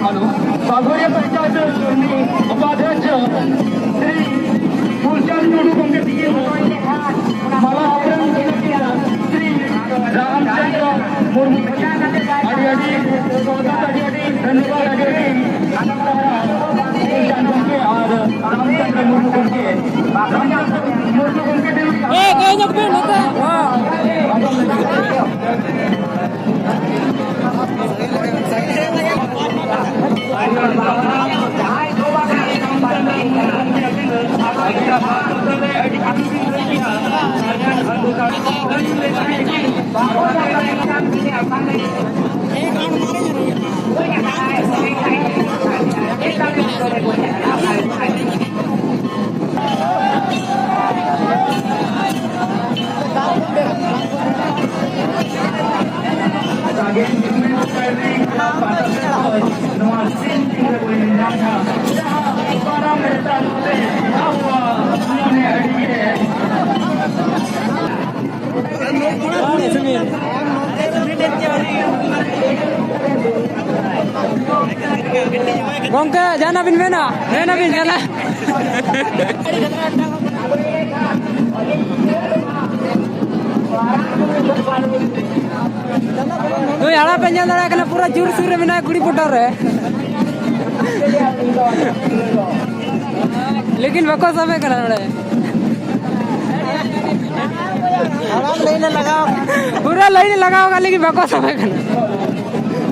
सागोरिया पंचायत उपाध्यक्ष श्री फूलचंद टुडू गंगती मला श्री रामचंद्र मुर्मू धन्यवाद और Ramchandra Murmu Gongke, jangan bin mena, bin jangan. Tuh ya lah penjara kena pura jurus suri mina kuri putar ya. लेकिन बको समय करा रहे पूरा लाइन लगा होगा लेकिन बको समय करना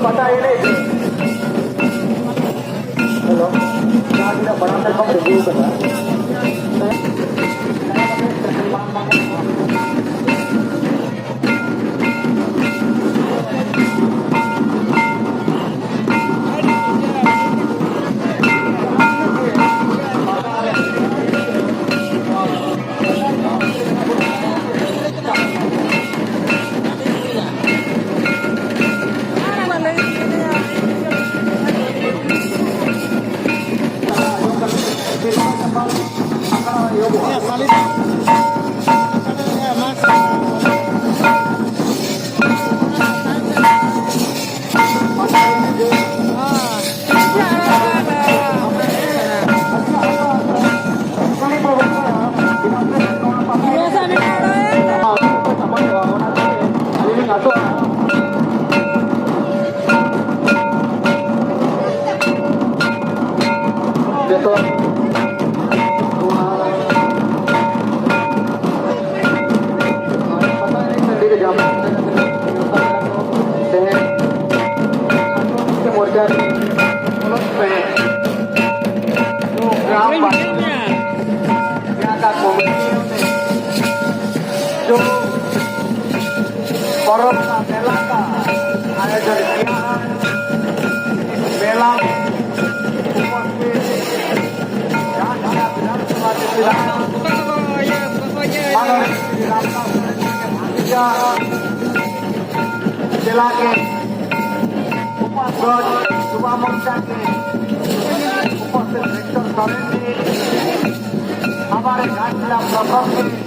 पता ही नहीं हेलो बड़ा रिव्यू करना जिला के युवा मोर्चा के उपस्थित हमारे घाट जिला प्रभाव